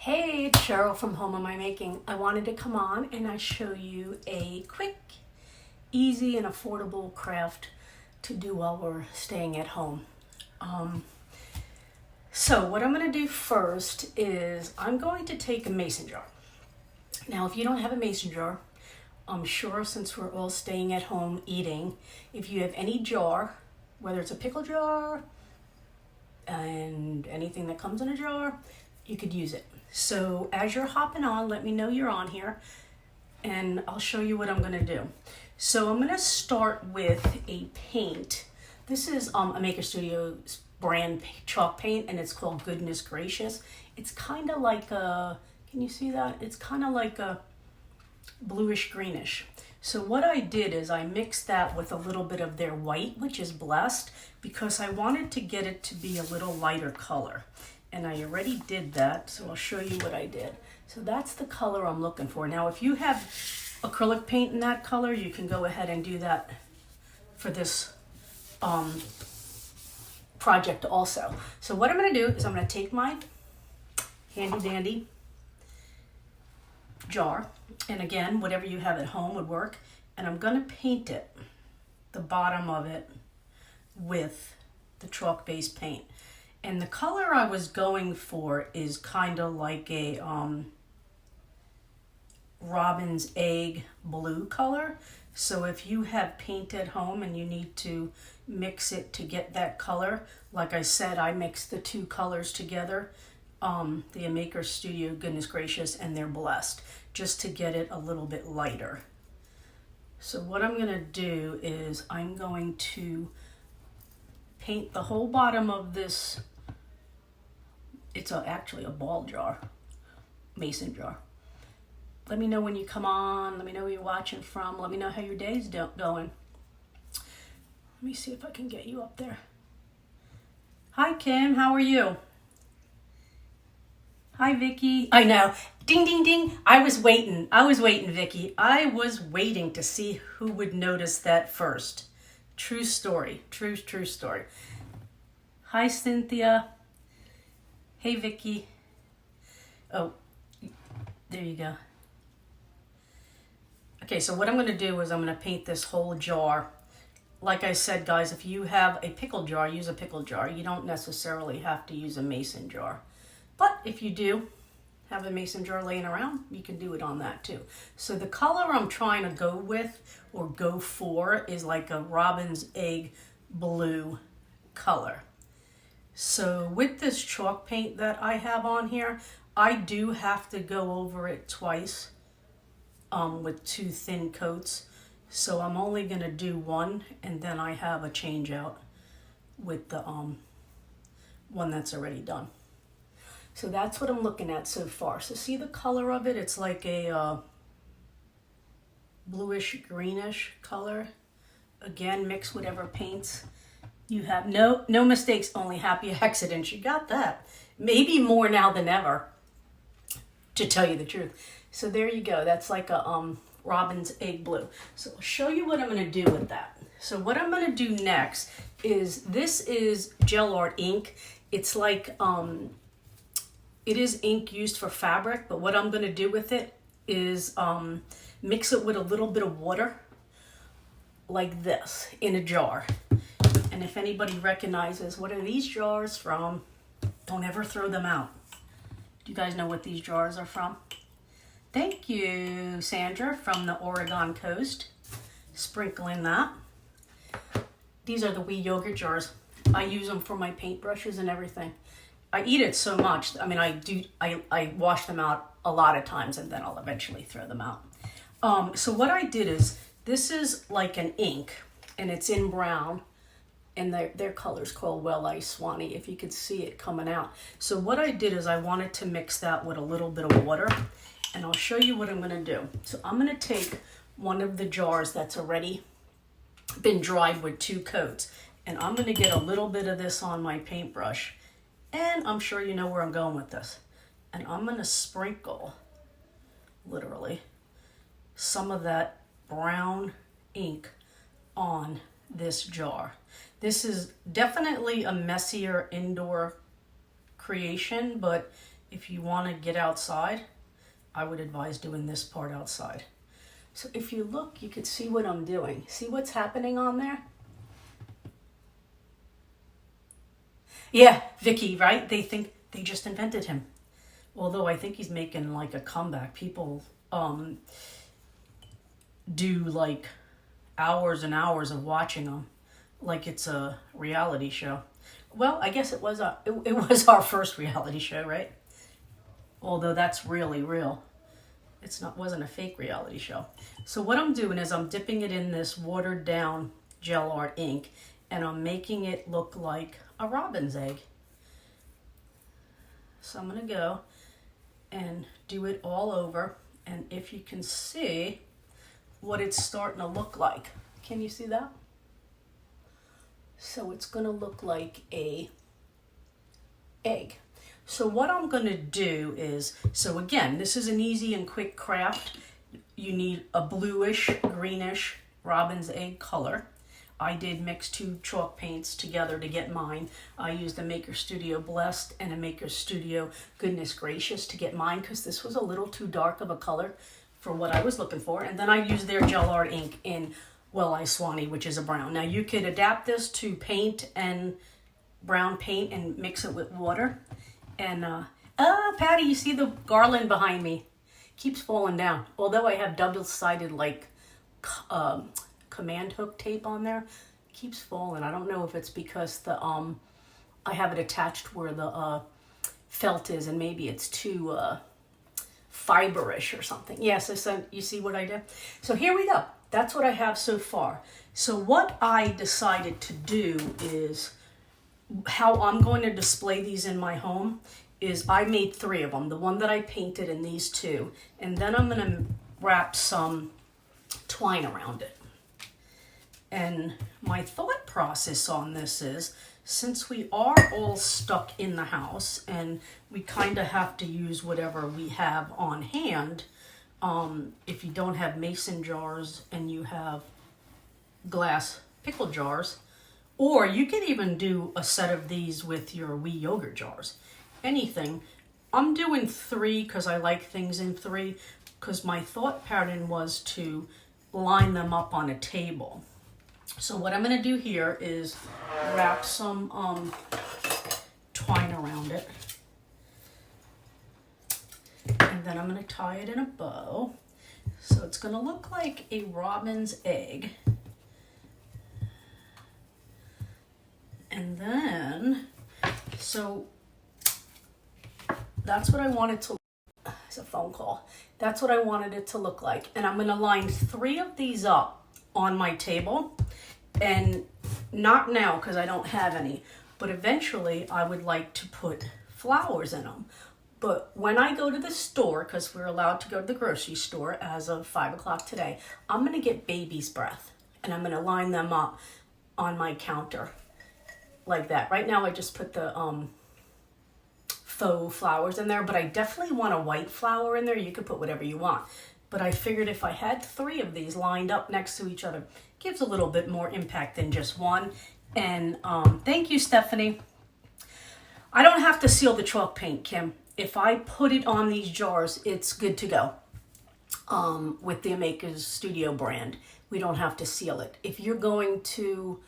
Hey, it's Cheryl from Home of My Making. I wanted to come on and I show you a quick, easy, and affordable craft to do while we're staying at home. So what I'm going to do first is I'm going to take a mason jar. Now, if you don't have a mason jar, I'm sure since we're all staying at home eating, if you have any jar, whether it's a pickle jar and anything that comes in a jar, you could use it. So as you're hopping on, let me know you're on here and I'll show you what I'm going to do. So I'm going to start with a paint. This is a Maker Studios brand chalk paint and it's called Goodness Gracious. It's kind of like a, can you see that? It's kind of like a bluish greenish. So what I did is I mixed that with a little bit of their white, which is Blessed, because I wanted to get it to be a little lighter color. And I already did that, so I'll show you what I did. So that's the color I'm looking for. Now, if you have acrylic paint in that color, you can go ahead and do that for this project also. So what I'm gonna do is I'm gonna take my handy dandy jar, and again, whatever you have at home would work, and I'm gonna paint it, the bottom of it, with the chalk-based paint. And the color I was going for is kind of like a robin's egg blue color. So if you have paint at home and you need to mix it to get that color, like I said, I mixed the two colors together, the Maker Studio Goodness Gracious and their Blessed, just to get it a little bit lighter. So what I'm gonna do is I'm going to paint the whole bottom of this. It's actually a ball jar, mason jar. Let me know when you come on. Let me know where you're watching from. Let me know how your day's going. Let me see if I can get you up there. Hi, Kim. How are you? Hi, Vicky. I know. Ding, ding, ding. I was waiting, Vicky. I was waiting to see who would notice that first. True story. True story. Hi, Cynthia. Hey, Vicky. Oh, there you go. Okay, so what I'm going to do is I'm going to paint this whole jar. Like I said, guys, if you have a pickle jar, use a pickle jar. You don't necessarily have to use a mason jar. But if you do have a mason jar laying around, you can do it on that too. So the color I'm trying to go with or go for is like a robin's egg blue color. So with this chalk paint that I have on here, I do have to go over it twice with two thin coats. So I'm only going to do one, and then I have a change out with the one that's already done. So that's what I'm looking at so far. So see the color of it? It's like a bluish greenish color. Again, mix whatever paints you have. No mistakes, only happy accidents. You got that. Maybe more now than ever, to tell you the truth. So there you go. That's like a robin's egg blue. So I'll show you what I'm going to do with that. So what I'm going to do next is, this is gel art ink. It's like, it is ink used for fabric, but what I'm going to do with it is mix it with a little bit of water, like this, in a jar. And if anybody recognizes, what are these jars from? Don't ever throw them out. Do you guys know what these jars are from? Thank you, Sandra, from the Oregon coast. Sprinkling that. These are the wee yogurt jars. I use them for my paintbrushes and everything. I eat it so much. I mean, I wash them out a lot of times and then I'll eventually throw them out. So what I did is, this is like an ink and it's in brown. And their color's called Well Ice Swanee, if you could see it coming out. So what I did is I wanted to mix that with a little bit of water, and I'll show you what I'm going to do. So I'm going to take one of the jars that's already been dried with two coats, and I'm going to get a little bit of this on my paintbrush, and I'm sure you know where I'm going with this. And I'm going to sprinkle, literally, some of that brown ink on this jar. This is definitely a messier indoor creation, but If you want to get outside, I would advise doing this part outside. So if you look, you could see what I'm doing. See what's happening on there? Yeah, Vicky, right? They think they just invented him. Although I think he's making like a comeback. People do like hours and hours of watching him like it's a reality show. Well, I guess it was it was our first reality show, right? Although that's really real. Wasn't a fake reality show. So what I'm doing is I'm dipping it in this watered down gel art ink, and I'm making it look like a robin's egg. So I'm gonna go and do it all over, and if you can see what it's starting to look like. Can you see that? So it's gonna look like a egg. So what I'm gonna do is, so again, this is an easy and quick craft. You need a bluish, greenish robin's egg color. I did mix 2 chalk paints together to get mine. I used a Maker Studio Blessed and a Maker Studio Goodness Gracious to get mine because this was a little too dark of a color for what I was looking for. And then I used their gel art ink in Well I Swanee, which is a brown. Now you could adapt this to paint and brown paint and mix it with water. And, Patty, you see the garland behind me? Keeps falling down. Although I have double-sided, like, command hook tape on there, it keeps falling. I don't know if it's because the, I have it attached where the, felt is, and maybe it's too, fiberish or something. Yes, so you see what I did? So here we go. That's what I have so far. So what I decided to do is, how I'm going to display these in my home is I made 3 of them. The one that I painted and these 2. And then I'm going to wrap some twine around it. And my thought process on this is, since we are all stuck in the house and we kind of have to use whatever we have on hand, if you don't have mason jars and you have glass pickle jars, or you can even do a set of these with your wee yogurt jars. Anything. I'm doing 3 because I like things in 3, because my thought pattern was to line them up on a table. So what I'm going to do here is wrap some twine around it. And then I'm going to tie it in a bow. So it's going to look like a robin's egg. And then, so that's what I wanted to, it's a phone call. That's what I wanted it to look like. And I'm going to line 3 of these up on my table. And not now because I don't have any, but eventually I would like to put flowers in them. But when I go to the store, because we're allowed to go to the grocery store as of 5 o'clock today, I'm going to get baby's breath. And I'm going to line them up on my counter. Like that. Right now I just put the faux flowers in there, but I definitely want a white flower in there. You could put whatever you want. But I figured if I had 3 of these lined up next to each other, gives a little bit more impact than just one. And thank you, Stephanie. I don't have to seal the chalk paint, Kim. If I put it on these jars, it's good to go. With the Maker Studio brand, we don't have to seal it. If you're going to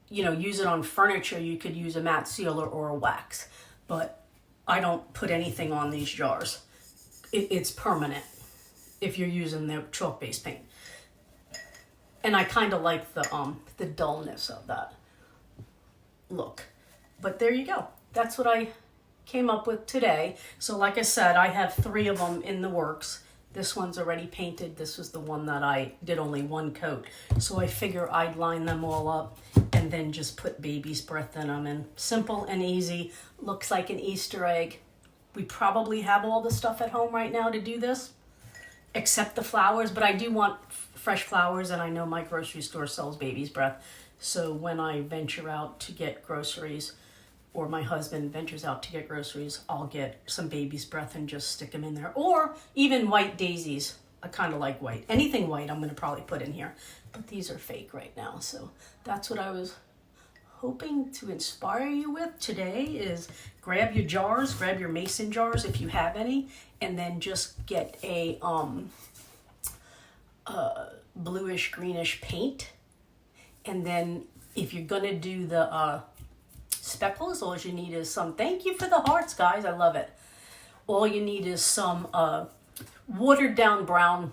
use it on furniture, you could use a matte sealer or a wax. But I don't put anything on these jars. It's permanent if you're using the chalk-based paint. And I kind of like the dullness of that look. But there you go. That's what I came up with today. So like I said, I have 3 of them in the works. This one's already painted. This was the one that I did only 1 coat. So I figure I'd line them all up and then just put baby's breath in them. And simple and easy. Looks like an Easter egg. We probably have all the stuff at home right now to do this, except the flowers. But I do want fresh flowers, and I know my grocery store sells baby's breath. So when I venture out to get groceries, or my husband ventures out to get groceries, I'll get some baby's breath and just stick them in there. Or even white daisies. I kind of like white. Anything white I'm going to probably put in here. But these are fake right now. So that's what I was hoping to inspire you with today is grab your jars, grab your mason jars if you have any, and then just get a bluish greenish paint. And then if you're gonna do the speckles, all you need is some, thank you for the hearts, guys, I love it. All you need is some watered down brown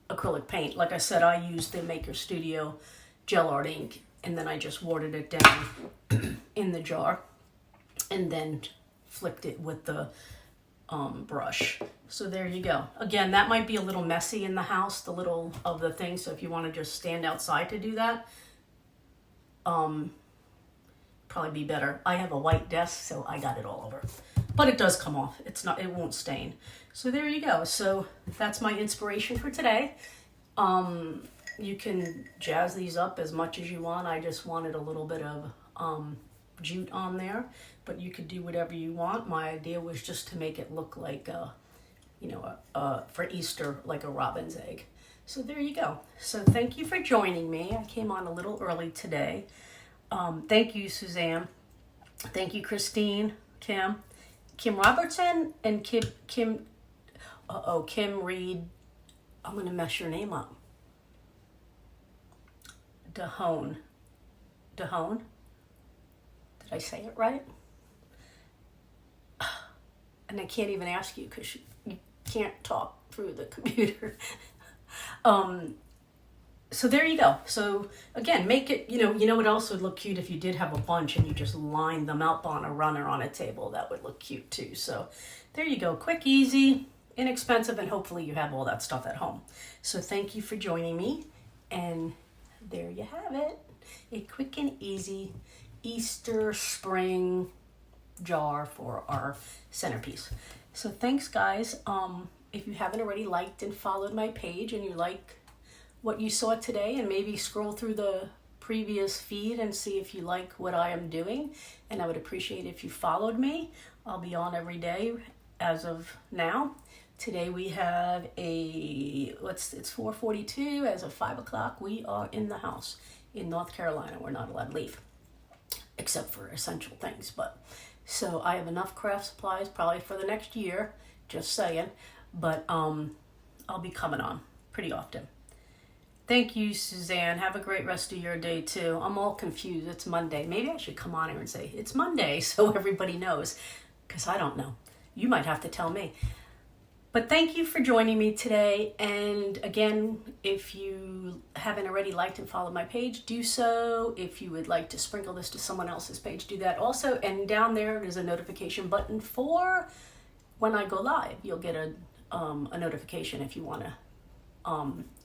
acrylic paint. Like I said, I used the Maker Studio gel art ink, and then I just watered it down in the jar and then flicked it with the brush. So there you go. Again, that might be a little messy in the house, the little of the thing, so if you want to just stand outside to do that, probably be better. I have a white desk, so I got it all over. But it does come off. It won't stain. So there you go. So that's my inspiration for today. You can jazz these up as much as you want. I just wanted a little bit of jute on there, but you could do whatever you want. My idea was just to make it look like, for Easter, like a robin's egg. So there you go. So thank you for joining me. I came on a little early today. Thank you, Suzanne. Thank you, Christine, Kim Robertson, and Kim Reed. I'm going to mess your name up. Dahone. Did I say it right? And I can't even ask you because you can't talk through the computer. So there you go. So again, make it, you know what else would look cute if you did have a bunch and you just lined them up on a runner on a table. That would look cute too. So there you go. Quick, easy, inexpensive, and hopefully you have all that stuff at home. So thank you for joining me. And there you have it. A quick and easy Easter spring jar for our centerpiece. So thanks, guys. If you haven't already liked and followed my page and you like what you saw today, and maybe scroll through the previous feed and see if you like what I am doing, and I would appreciate if you followed me. I'll be on every day as of now. Today we have it's 4:42. As of 5 o'clock, we are in the house in North Carolina. We're not allowed to leave except for essential things. But so I have enough craft supplies probably for the next year, just saying. But I'll be coming on pretty often. Thank you, Suzanne. Have a great rest of your day too. I'm all confused. It's Monday. Maybe I should come on here and say it's Monday so everybody knows, because I don't know. You might have to tell me. But thank you for joining me today. And again, if you haven't already liked and followed my page, do so. If you would like to sprinkle this to someone else's page, do that also. And down there is a notification button for when I go live. You'll get a notification if you want to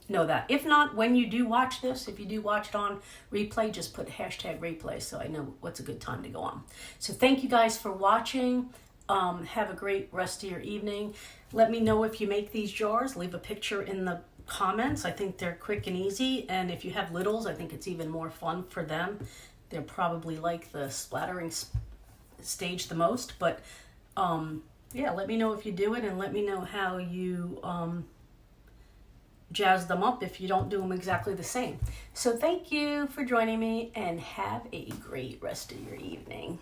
know that. If not, when you do watch this, if you do watch it on replay, just put #replay so I know what's a good time to go on. So thank you guys for watching. Have a great rest of your evening. Let me know if you make these jars. Leave a picture in the comments. I think they're quick and easy. And if you have littles, I think it's even more fun for them. They're probably like the splattering stage the most. But yeah, let me know if you do it, and let me know how you jazz them up if you don't do them exactly the same. So thank you for joining me, and have a great rest of your evening.